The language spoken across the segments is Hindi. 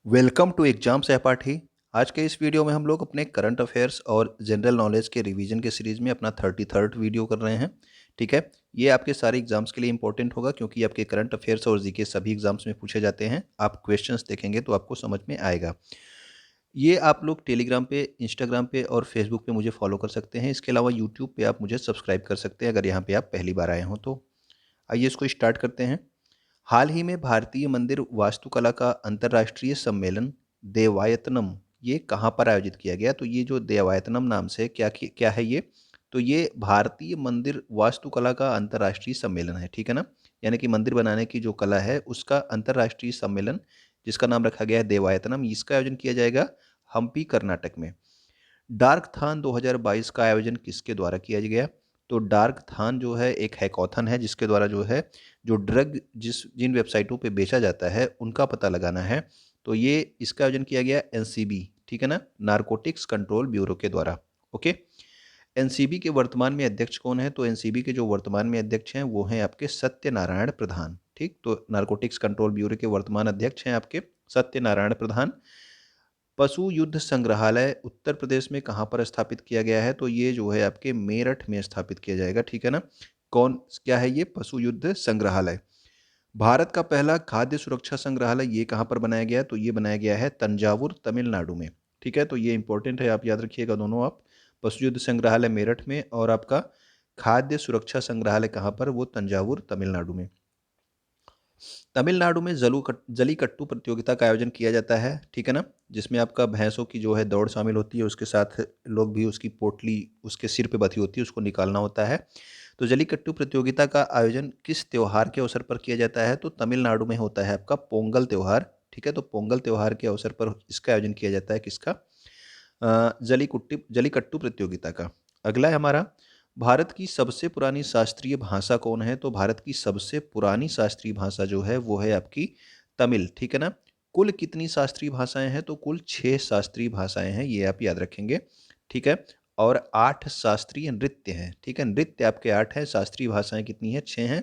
वेलकम टू एग्जाम सहपाठी। आज के इस वीडियो में हम लोग अपने करंट अफेयर्स और जनरल नॉलेज के रिवीजन के सीरीज में अपना 33rd वीडियो कर रहे हैं। ठीक है, ये आपके सारे एग्जाम्स के लिए इंपॉर्टेंट होगा क्योंकि आपके करंट अफेयर्स और जीके सभी एग्जाम्स में पूछे जाते हैं। आप क्वेश्चंस देखेंगे तो आपको समझ में आएगा। ये आप लोग टेलीग्राम पे, इंस्टाग्राम पे और फेसबुक पे मुझे फॉलो कर सकते हैं। इसके अलावा यूट्यूब पे आप मुझे सब्सक्राइब कर सकते हैं अगर यहाँ पे आप पहली बार आए हों तो। आइए इसको स्टार्ट करते हैं। हाल ही में भारतीय मंदिर वास्तुकला का अंतर्राष्ट्रीय सम्मेलन देवायतनम, ये कहाँ पर आयोजित किया गया? तो ये जो देवायतनम नाम से क्या है ये? तो ये भारतीय मंदिर वास्तुकला का अंतर्राष्ट्रीय सम्मेलन है। ठीक है ना, यानी कि मंदिर बनाने की जो कला है उसका अंतर्राष्ट्रीय सम्मेलन, जिसका नाम रखा गया है देवायतनम, इसका आयोजन किया जाएगा हम्पी कर्नाटक में। डार्क थान 2022 का आयोजन किसके द्वारा किया गया? तो डार्क थान जो है एक हैकाथन है जिसके द्वारा जो है जो ड्रग जिन वेबसाइटों पे बेचा जाता है उनका पता लगाना है। तो ये इसका आयोजन किया गया एनसीबी, ठीक है ना, नारकोटिक्स कंट्रोल ब्यूरो के द्वारा। ओके, एनसीबी के वर्तमान में अध्यक्ष कौन है? तो एनसीबी के जो वर्तमान में अध्यक्ष हैं वो हैं आपके सत्यनारायण प्रधान। ठीक, तो नारकोटिक्स कंट्रोल ब्यूरो के वर्तमान अध्यक्ष हैं आपके सत्यनारायण प्रधान। पशु युद्ध संग्रहालय उत्तर प्रदेश में कहाँ पर स्थापित किया गया है? तो ये जो है आपके मेरठ में स्थापित किया जाएगा। ठीक है ना, कौन क्या है ये? पशु युद्ध संग्रहालय। भारत का पहला खाद्य सुरक्षा संग्रहालय ये कहाँ पर बनाया गया है? तो ये बनाया गया है तंजावुर, तमिलनाडु में। ठीक है, तो ये इंपॉर्टेंट है, आप याद रखिएगा दोनों। आप पशु युद्ध संग्रहालय मेरठ में और आपका खाद्य सुरक्षा संग्रहालय कहाँ पर? वो तंजावुर, तमिलनाडु में। तमिलनाडु में जलीकट्टू प्रतियोगिता का आयोजन किया जाता है। ठीक है ना, जिसमें आपका भैंसों की जो है दौड़ शामिल होती है, उसके साथ लोग भी उसकी पोटली उसके सिर पे बंधी होती है, उसको निकालना होता है। तो जलीकट्टू प्रतियोगिता का आयोजन किस त्योहार के अवसर पर किया जाता है? तो तमिलनाडु में होता है आपका पोंगल त्योहार। ठीक है, तो पोंगल त्योहार के अवसर पर इसका आयोजन किया जाता है। किसका? जलीकट्टू प्रतियोगिता का। अगला है हमारा, भारत की सबसे पुरानी शास्त्रीय भाषा कौन है? तो भारत की सबसे पुरानी शास्त्रीय भाषा जो है वो है आपकी तमिल। ठीक है ना, कुल कितनी शास्त्रीय भाषाएं हैं? तो कुल 6 शास्त्रीय भाषाएं हैं, ये आप याद रखेंगे। ठीक है, और 8 शास्त्रीय नृत्य हैं। ठीक है, नृत्य आपके 8 हैं, शास्त्रीय भाषाएं कितनी हैं? 6 हैं।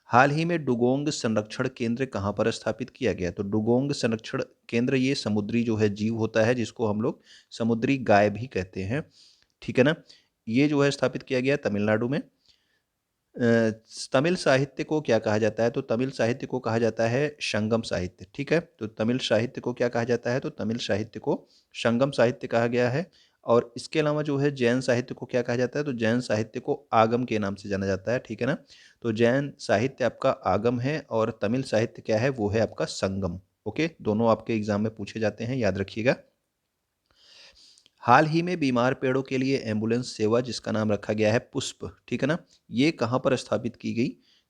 हाल ही में डुगोंग संरक्षण केंद्र कहाँ पर स्थापित किया गया? तो डुगोंग संरक्षण केंद्र ये समुद्री जो है जीव होता है, जिसको हम लोग समुद्री गाय भी कहते हैं। ठीक है ना, ये जो है स्थापित किया गया तमिलनाडु में। तमिल साहित्य को क्या कहा जाता है? तो तमिल साहित्य को कहा जाता है संगम साहित्य। ठीक है, तो तमिल साहित्य को क्या कहा जाता है? तो तमिल साहित्य को संगम साहित्य कहा गया है। और इसके अलावा जो है जैन साहित्य को क्या कहा जाता है? तो जैन साहित्य को आगम के नाम से जाना जाता है। ठीक है ना, तो जैन साहित्य आपका आगम है और तमिल साहित्य क्या है? वो है आपका संगम। ओके, दोनों आपके एग्जाम में पूछे जाते हैं, याद रखिएगा। हाल ही में बीमार पेड़ों के लिए एम्बुलेंस सेवा जिसका नाम रखा गया है पुष्प, ठीक है ना, ये कहाँ पर स्थापित की गई?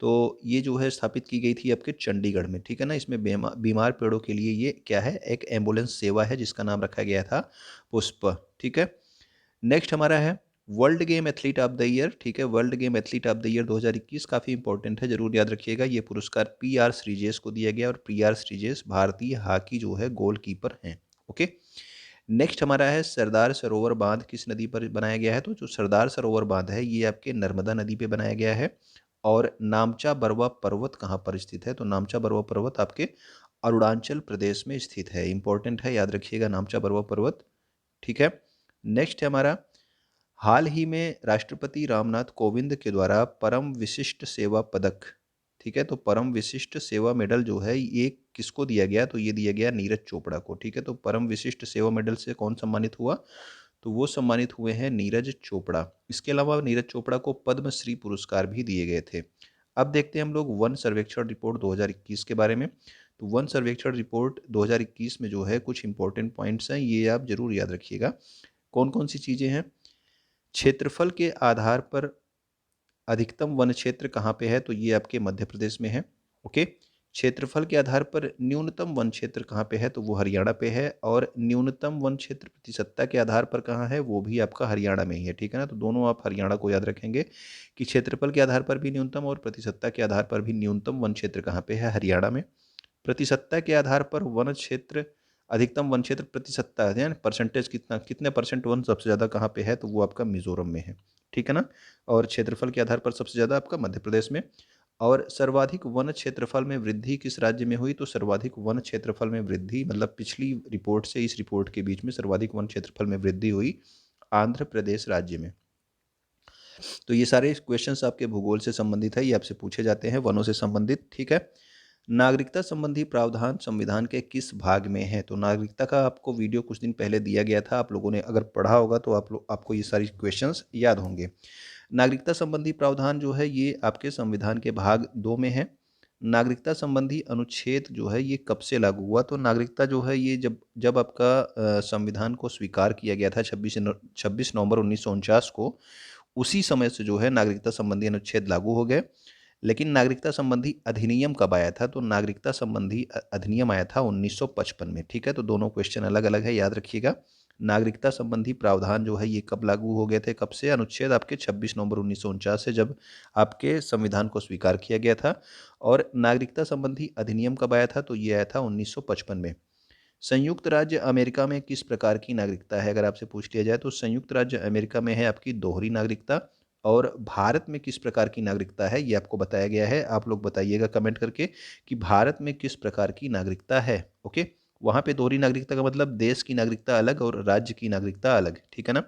तो ये जो है स्थापित की गई थी आपके चंडीगढ़ में। ठीक है ना, इसमें बीमार पेड़ों के लिए ये क्या है? एक एम्बुलेंस सेवा है जिसका नाम रखा गया था पुष्प। ठीक है, नेक्स्ट हमारा है world game athlete of the year. ठीक है, world game athlete of the year 2021 काफ़ी इंपॉर्टेंट है, जरूर याद रखिएगा। ये पुरस्कार PR श्रीजेश को दिया गया और PR श्रीजेश भारतीय हॉकी जो है गोलकीपर हैं। ओके, नेक्स्ट हमारा है सरदार सरोवर बांध किस नदी पर बनाया गया है? तो जो सरदार सरोवर बांध है ये आपके नर्मदा नदी पे बनाया गया है। और नामचा बरवा पर्वत कहाँ पर स्थित है? तो नामचा बरवा पर्वत आपके अरुणाचल प्रदेश में स्थित है। इंपॉर्टेंट है, याद रखिएगा नामचा बरवा पर्वत। ठीक है, नेक्स्ट है हमारा, हाल ही में राष्ट्रपति रामनाथ कोविंद के द्वारा परम विशिष्ट सेवा पदक, ठीक है, तो परम विशिष्ट सेवा मेडल जो है ये किसको दिया गया? तो ये दिया गया नीरज चोपड़ा को। ठीक है, तो परम विशिष्ट सेवा मेडल से कौन सम्मानित हुआ? तो वो सम्मानित हुए हैं नीरज चोपड़ा। इसके अलावा नीरज चोपड़ा को पद्मश्री पुरस्कार भी दिए गए थे। अब देखते हैं हम लोग वन सर्वेक्षण रिपोर्ट 2021 के बारे में। तो वन सर्वेक्षण रिपोर्ट 2021 में जो है कुछ इंपॉर्टेंट पॉइंट्स हैं, ये आप जरूर याद रखिएगा। कौन कौन सी चीज़ें हैं? क्षेत्रफल के आधार पर अधिकतम वन क्षेत्र कहाँ पे है? तो ये आपके मध्य प्रदेश में है। ओके, क्षेत्रफल के आधार पर न्यूनतम वन क्षेत्र कहाँ पे है? तो वो हरियाणा पे है। और न्यूनतम वन क्षेत्र प्रतिशतता के आधार पर कहाँ है? वो भी आपका हरियाणा में ही है। ठीक है ना, तो दोनों आप हरियाणा को याद रखेंगे कि क्षेत्रफल के आधार पर भी न्यूनतम और प्रतिशतता के आधार पर भी न्यूनतम वन क्षेत्र कहाँ पे है? हरियाणा में। प्रतिशतता के आधार पर वन क्षेत्र, अधिकतम वन क्षेत्र प्रतिशतता है परसेंटेज, कितना कितने परसेंट वन सबसे ज़्यादा कहाँ पे है? तो वो आपका मिजोरम में है। ठीक है ना, और क्षेत्रफल के आधार पर सबसे ज़्यादा आपका मध्य प्रदेश में। और सर्वाधिक वन क्षेत्रफल में वृद्धि किस राज्य में हुई? तो सर्वाधिक वन क्षेत्रफल में वृद्धि मतलब पिछली रिपोर्ट से इस रिपोर्ट के बीच में सर्वाधिक वन क्षेत्रफल में वृद्धि हुई आंध्र प्रदेश राज्य में। तो ये सारे क्वेश्चंस आपके भूगोल से संबंधित है, ये आपसे पूछे जाते हैं वनों से संबंधित। ठीक है, नागरिकता संबंधी प्रावधान संविधान के किस भाग में है? तो नागरिकता का आपको वीडियो कुछ दिन पहले दिया गया था, आप लोगों ने अगर पढ़ा होगा तो आपको ये सारी क्वेश्चंस याद होंगे। नागरिकता संबंधी प्रावधान जो है ये आपके संविधान के भाग 2 में है। नागरिकता संबंधी अनुच्छेद जो है ये कब से लागू हुआ? तो नागरिकता जो है ये जब जब आपका संविधान को स्वीकार किया गया था 26 नवंबर 1949 को, उसी समय से जो है नागरिकता संबंधी अनुच्छेद लागू हो गए। लेकिन नागरिकता संबंधी अधिनियम कब आया था? तो नागरिकता संबंधी अधिनियम आया था 1955 में। ठीक है, तो दोनों क्वेश्चन अलग अलग है, याद रखिएगा। नागरिकता संबंधी प्रावधान जो है ये कब लागू हो गए थे, कब से? अनुच्छेद आपके 26 नवंबर 1949 से, जब आपके संविधान को स्वीकार किया गया था। और नागरिकता संबंधी अधिनियम कब आया था? तो ये आया था 1955 में। संयुक्त राज्य अमेरिका में किस प्रकार की नागरिकता है? अगर आपसे पूछ लिया जाए तो संयुक्त राज्य अमेरिका में है आपकी दोहरी नागरिकता। और भारत में किस प्रकार की नागरिकता है ये आपको बताया गया है। आप लोग बताइएगा कमेंट करके कि भारत में किस प्रकार की नागरिकता है। ओके, वहाँ पे दोहरी नागरिकता का मतलब देश की नागरिकता अलग और राज्य की नागरिकता अलग। ठीक है ना।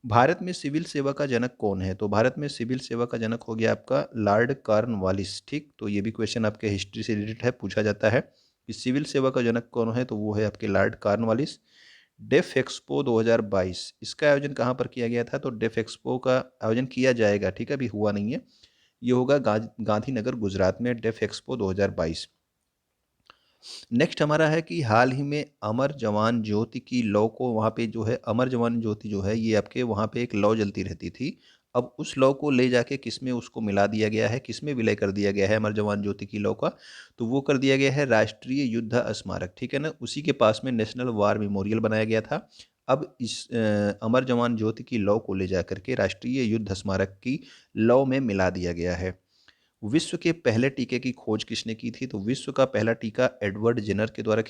भारत में सिविल सेवा का जनक कौन है? तो भारत में सिविल सेवा का जनक हो गया आपका लॉर्ड कॉर्नवालिस। ठीक, तो ये भी क्वेश्चन आपके हिस्ट्री से रिलेटेड है, पूछा जाता है कि सिविल सेवा का जनक कौन है? तो वो है आपके लॉर्ड कॉर्नवालिस। डेफ एक्सपो 2022 इसका आयोजन कहाँ पर किया गया था? तो डेफ एक्सपो का आयोजन किया जाएगा, ठीक है, अभी हुआ नहीं है। ये होगा गांधीनगर गुजरात में, डेफ एक्सपो 2022। नेक्स्ट हमारा है कि हाल ही में अमर जवान ज्योति की लौ को, वहाँ पे जो है अमर जवान ज्योति जो है ये आपके वहाँ पे एक लौ जलती रहती थी। अब उस लौ को ले जाके किस में उसको मिला दिया गया है, किस में विलय कर दिया गया है अमर जवान ज्योति की लौ का? तो वो कर दिया गया है राष्ट्रीय युद्ध स्मारक। ठीक है ना, उसी के पास में नेशनल वार मेमोरियल बनाया गया था। अब इस अमर जवान ज्योति की लौ को ले जा करके राष्ट्रीय युद्ध स्मारक की लौ में मिला दिया गया है। विश्व के पहले टीके की खोज किसने की थी? तो विश्व का पहला टीका एडवर्ड जेनर के द्वारा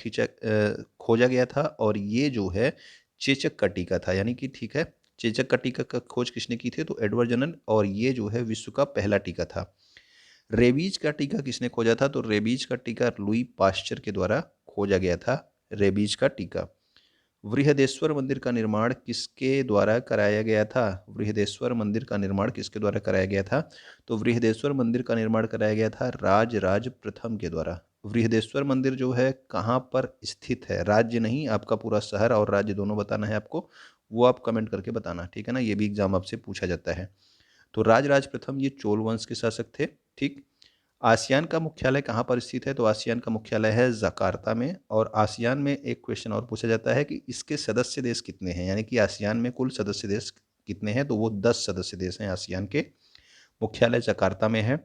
खोजा गया था। और ये जो है चेचक का टीका था, यानी कि ठीक है, चेचक का टीका का खोज किसने की थी? तो एडवर्ड जेनर। और ये जो है विश्व का पहला टीका था। रेबीज का टीका किसने खोजा था? तो रेबीज का टीका लुई पास्चर के द्वारा खोजा गया था, रेबीज का टीका। बृहदेश्वर मंदिर का निर्माण किसके द्वारा कराया गया था? बृहदेश्वर मंदिर का निर्माण किसके द्वारा कराया गया था? तो बृहदेश्वर मंदिर का निर्माण कराया गया था राजराज प्रथम के द्वारा। बृहदेश्वर मंदिर जो है कहाँ पर स्थित है? राज्य नहीं, आपका पूरा शहर और राज्य दोनों बताना है आपको, वो आप कमेंट करके बताना। ठीक है ना, ये भी एग्जाम आपसे पूछा जाता है। तो राजराज प्रथम ये चोल वंश के शासक थे। ठीक, आसियान का मुख्यालय कहाँ पर स्थित है? तो आसियान का मुख्यालय है जकार्ता में। और आसियान में एक क्वेश्चन और पूछा जाता है कि इसके सदस्य देश कितने हैं, यानी कि आसियान में कुल सदस्य देश कितने हैं? तो वो 10 सदस्य देश हैं आसियान के। मुख्यालय जकार्ता में है।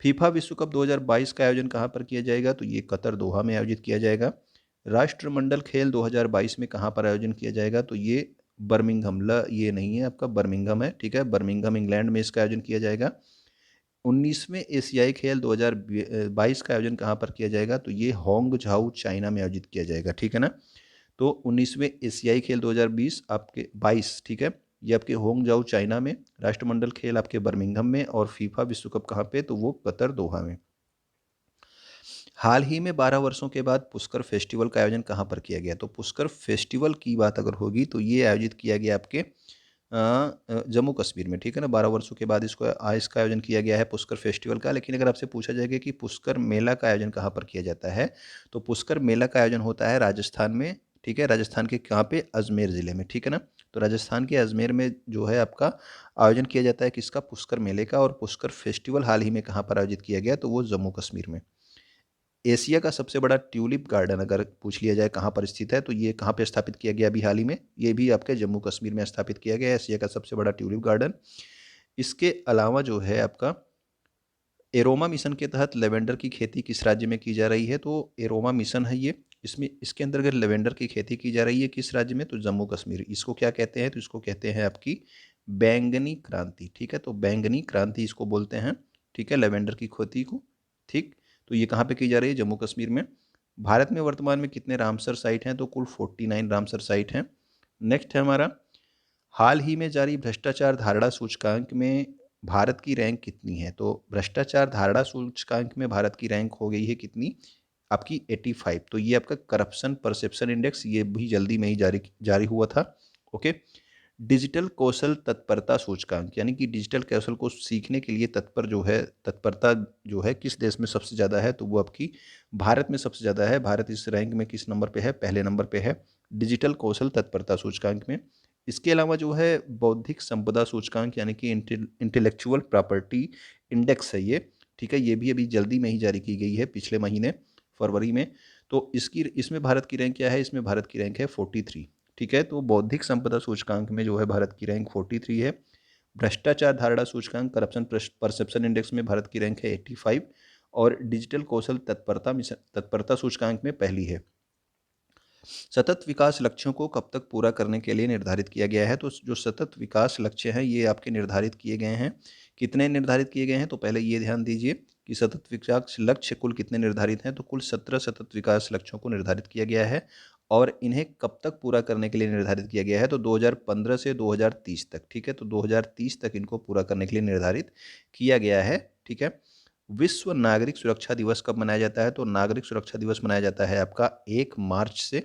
फीफा विश्व कप 2022 का आयोजन कहाँ पर किया जाएगा? तो ये कतर दोहा में आयोजित किया जाएगा। राष्ट्रमंडल खेल 2022 में कहाँ पर आयोजन किया जाएगा? तो ये बर्मिंघम, ये नहीं है आपका, बर्मिंघम है। ठीक है, बर्मिंघम इंग्लैंड में इसका आयोजन किया जाएगा। 19वें एशियाई खेल 2022 का आयोजन कहाँ पर किया जाएगा? तो ये होंग झाऊ चाइना में आयोजित किया जाएगा। ठीक है ना, तो 19वें एशियाई खेल 2020 आपके 22, ठीक है, ये आपके होंग झाऊ चाइना में, राष्ट्रमंडल खेल आपके बर्मिंघम में, और फीफा विश्व कप कहाँ पे? तो वो कतर दोहा में। हाल ही में 12 वर्षों के बाद पुष्कर फेस्टिवल का आयोजन कहाँ पर किया गया? तो पुष्कर फेस्टिवल की बात अगर होगी तो ये आयोजित किया गया आपके जम्मू कश्मीर में। ठीक है ना, 12 वर्षों के बाद इसका आयोजन किया गया है पुष्कर फेस्टिवल का। लेकिन अगर आपसे पूछा जाएगा कि पुष्कर मेला का आयोजन कहाँ पर किया जाता है, तो पुष्कर मेला का आयोजन होता है राजस्थान में। ठीक है, राजस्थान के कहाँ पे? अजमेर ज़िले में। ठीक है ना, तो राजस्थान के अजमेर में जो है आपका आयोजन किया जाता है किसका? पुष्कर मेले का। और पुष्कर फेस्टिवल हाल ही में कहाँ पर आयोजित किया गया? तो वो जम्मू कश्मीर में। एशिया का सबसे बड़ा ट्यूलिप गार्डन अगर पूछ लिया जाए कहाँ पर स्थित है, तो ये कहाँ पे स्थापित किया गया अभी हाल ही में? ये भी आपके जम्मू कश्मीर में स्थापित किया गया है, एशिया का सबसे बड़ा ट्यूलिप गार्डन। इसके अलावा जो है आपका एरोमा मिशन के तहत लेवेंडर की खेती किस राज्य में की जा रही है? तो एरोमा मिशन है ये, इसमें इसके अंतर्गत लेवेंडर की खेती की जा रही है किस राज्य में? तो जम्मू कश्मीर। इसको क्या कहते हैं? तो इसको कहते हैं आपकी बैंगनी क्रांति। ठीक है, तो बैंगनी क्रांति इसको बोलते हैं। ठीक है, लेवेंडर की खेती को। ठीक, तो ये कहाँ पे की जा रही है? जम्मू कश्मीर में। भारत में वर्तमान में कितने रामसर साइट हैं? तो कुल 49 रामसर साइट हैं। नेक्स्ट है हमारा, हाल ही में जारी भ्रष्टाचार धारणा सूचकांक में भारत की रैंक कितनी है? तो भ्रष्टाचार धारणा सूचकांक में भारत की रैंक हो गई है कितनी? आपकी 85। तो ये आपका करप्शन परसेप्शन इंडेक्स, ये भी जल्दी में ही जारी जारी हुआ था। ओके। डिजिटल कौशल तत्परता सूचकांक, यानी कि डिजिटल कौशल को सीखने के लिए तत्पर जो है, तत्परता जो है किस देश में सबसे ज़्यादा है? तो वो आपकी भारत में सबसे ज़्यादा है। भारत इस रैंक में किस नंबर पे है? पहले नंबर पे है डिजिटल कौशल तत्परता सूचकांक में। इसके अलावा जो है बौद्धिक संपदा सूचकांक, यानी कि इंटेलेक्चुअल प्रॉपर्टी इंडेक्स है ये, ठीक है। ये भी अभी जल्दी में ही जारी की गई है, पिछले महीने फरवरी में। तो इसमें भारत की रैंक क्या है? इसमें भारत की रैंक है 43, ठीक है। तो बौद्धिक संपदा सूचकांक में जो है भारत की रैंक 43 है। भ्रष्टाचार धारणा सूचकांक करप्शन परसेप्शन इंडेक्स में भारत की रैंक है 85 और डिजिटल कौशल तत्परता सूचकांक में पहली है। सतत विकास लक्ष्यों को कब तक पूरा करने के लिए निर्धारित किया गया है? तो जो सतत विकास लक्ष्य हैं ये आपके निर्धारित किए गए हैं। कितने निर्धारित किए गए हैं? तो पहले ये ध्यान दीजिए कि सतत विकास लक्ष्य कुल कितने निर्धारित हैं? तो कुल 17 सतत विकास लक्ष्यों को निर्धारित किया गया है और इन्हें कब तक पूरा करने के लिए निर्धारित किया गया है? तो 2015 से 2030 तक, ठीक है। तो 2030 तक इनको पूरा करने के लिए निर्धारित किया गया है, ठीक है। विश्व नागरिक सुरक्षा दिवस कब मनाया जाता है? तो नागरिक सुरक्षा दिवस मनाया जाता है आपका 1 मार्च से।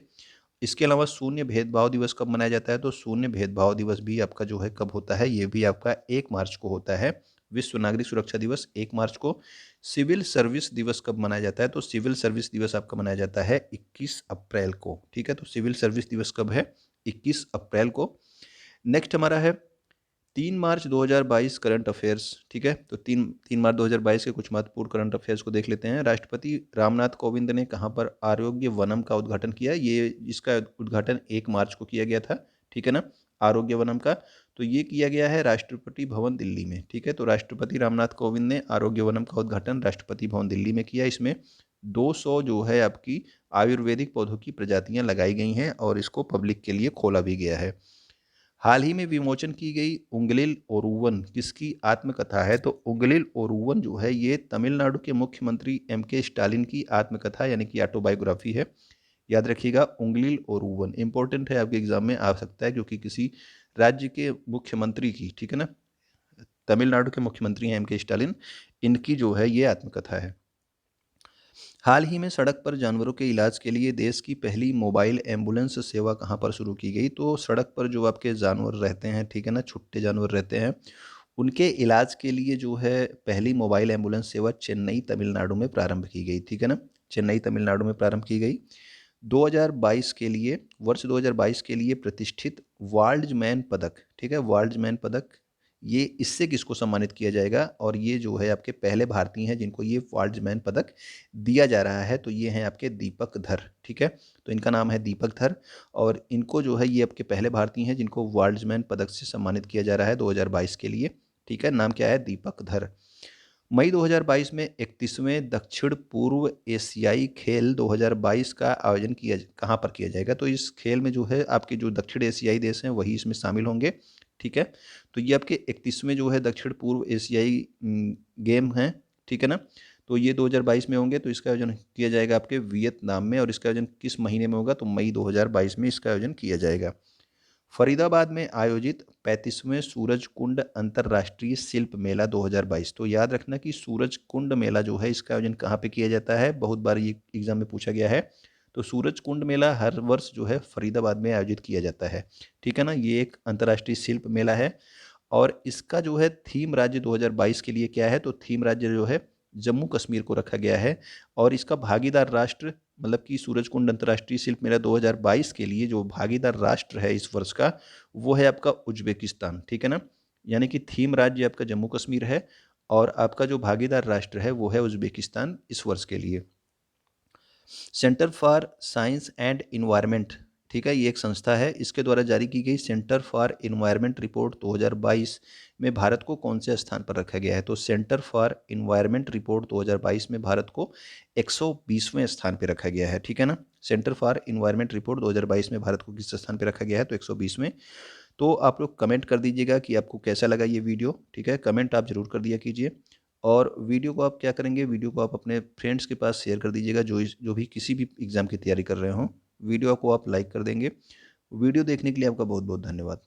इसके अलावा शून्य भेदभाव दिवस कब मनाया जाता है? तो शून्य भेदभाव दिवस भी आपका जो है कब होता है? ये भी आपका 1 मार्च को होता है। विश्व नागरिक सुरक्षा दिवस 1 मार्च को। सिविल सर्विस दिवस कब मनाया जाता है? तो सिविल सर्विस दिवस आपका मनाया जाता है 21 अप्रैल को, ठीक है। तो सिविल सर्विस दिवस कब है? 21 अप्रैल को। नेक्स्ट हमारा है 3 मार्च 2022 करंट अफेयर्स, ठीक है। तो 3 मार्च 2022 के कुछ महत्वपूर्ण करंट अफेयर्स को देख लेते हैं। राष्ट्रपति रामनाथ कोविंद ने कहाँ पर आरोग्य वनम का उद्घाटन किया? ये इसका उद्घाटन 1 मार्च को किया गया था, ठीक है ना, आरोग्य वनम का। तो ये किया गया है राष्ट्रपति भवन दिल्ली में, ठीक है। तो राष्ट्रपति रामनाथ कोविंद ने आरोग्य वनम का उद्घाटन राष्ट्रपति भवन दिल्ली में किया। इसमें 200 जो है आपकी आयुर्वेदिक पौधों की प्रजातियां लगाई गई हैं और इसको पब्लिक के लिए खोला भी गया है। हाल ही में विमोचन की गई उंगलिल ओरुवन किसकी आत्मकथा है? तो उंगलिल ओरुवन जो है ये तमिलनाडु के मुख्यमंत्री M.K. स्टालिन की आत्मकथा यानी कि ऑटोबायोग्राफी है। याद रखिएगा, उंगलिल ओरुवन इंपॉर्टेंट है, आपके एग्जाम में आ सकता है क्योंकि किसी राज्य के मुख्यमंत्री की, ठीक है ना, तमिलनाडु के मुख्यमंत्री हैं M.K. स्टालिन, इनकी जो है ये आत्मकथा है। हाल ही में सड़क पर जानवरों के इलाज के लिए देश की पहली मोबाइल एम्बुलेंस सेवा कहाँ पर शुरू की गई? तो सड़क पर जो आपके जानवर रहते हैं, ठीक है ना, छुट्टे जानवर रहते हैं, उनके इलाज के लिए जो है पहली मोबाइल एम्बुलेंस सेवा चेन्नई तमिलनाडु में प्रारंभ की गई, ठीक है ना, चेन्नई तमिलनाडु में प्रारंभ की गई। 2022 के लिए, वर्ष 2022 के लिए प्रतिष्ठित वार्ल्डमैन पदक, ठीक है, वार्ल्डमैन पदक, ये इससे किसको सम्मानित किया जाएगा? और ये जो है आपके पहले भारतीय हैं जिनको ये वार्ल्डमैन पदक दिया जा रहा है, तो ये हैं आपके दीपक धर, ठीक है। तो इनका नाम है दीपक धर और इनको जो है ये आपके पहले भारतीय हैं जिनको वार्ल्डमैन पदक से सम्मानित किया जा रहा है 2022 के लिए, ठीक है। नाम क्या है? दीपक धर। मई 2022 में 31वें दक्षिण पूर्व एशियाई खेल 2022 का आयोजन कहाँ पर किया जाएगा? तो इस खेल में जो है आपके जो दक्षिण एशियाई देश हैं वही इसमें शामिल होंगे, ठीक है। तो ये आपके 31वें जो है दक्षिण पूर्व एशियाई गेम हैं, ठीक है ना। तो ये 2022 में होंगे। तो इसका आयोजन किया जाएगा आपके वियतनाम में और इसका आयोजन किस महीने में होगा? तो मई 2022 में इसका आयोजन किया जाएगा। फरीदाबाद में आयोजित 35वें सूरज कुंड अंतर्राष्ट्रीय शिल्प मेला 2022। तो याद रखना कि सूरज कुंड मेला जो है इसका आयोजन कहाँ पे किया जाता है? बहुत बार ये एग्जाम में पूछा गया है। तो सूरज कुंड मेला हर वर्ष जो है फरीदाबाद में आयोजित किया जाता है, ठीक है ना। ये एक अंतर्राष्ट्रीय शिल्प मेला है और इसका जो है थीम राज्य 2022 के लिए क्या है? तो थीम राज्य जो है जम्मू कश्मीर को रखा गया है और इसका भागीदार राष्ट्र, मतलब कि सूरजकुंड अंतर्राष्ट्रीय शिल्प मेला 2022 के लिए जो भागीदार राष्ट्र है इस वर्ष का, वो है आपका उज्बेकिस्तान, ठीक है ना। यानी कि थीम राज्य आपका जम्मू कश्मीर है और आपका जो भागीदार राष्ट्र है वो है उज्बेकिस्तान इस वर्ष के लिए। Centre for science and environment, ठीक है, ये एक संस्था है, इसके द्वारा जारी की गई सेंटर फॉर इन्वायरमेंट रिपोर्ट 2022 में भारत को कौन से स्थान पर रखा गया है? तो सेंटर फॉर इन्वायरमेंट रिपोर्ट 2022 में भारत को 120वें स्थान पर रखा गया है, ठीक है ना। सेंटर फॉर इन्वायरमेंट रिपोर्ट 2022 में भारत को किस स्थान पर रखा गया है? तो 120वें। तो आप लोग कमेंट कर दीजिएगा कि आपको कैसा लगा ये वीडियो, ठीक है, कमेंट आप ज़रूर कर दिया कीजिए। और वीडियो को आप क्या करेंगे, वीडियो को आप अपने फ्रेंड्स के पास शेयर कर दीजिएगा जो भी किसी भी एग्ज़ाम की तैयारी कर रहे हों। वीडियो को आप लाइक कर देंगे। वीडियो देखने के लिए आपका बहुत बहुत धन्यवाद।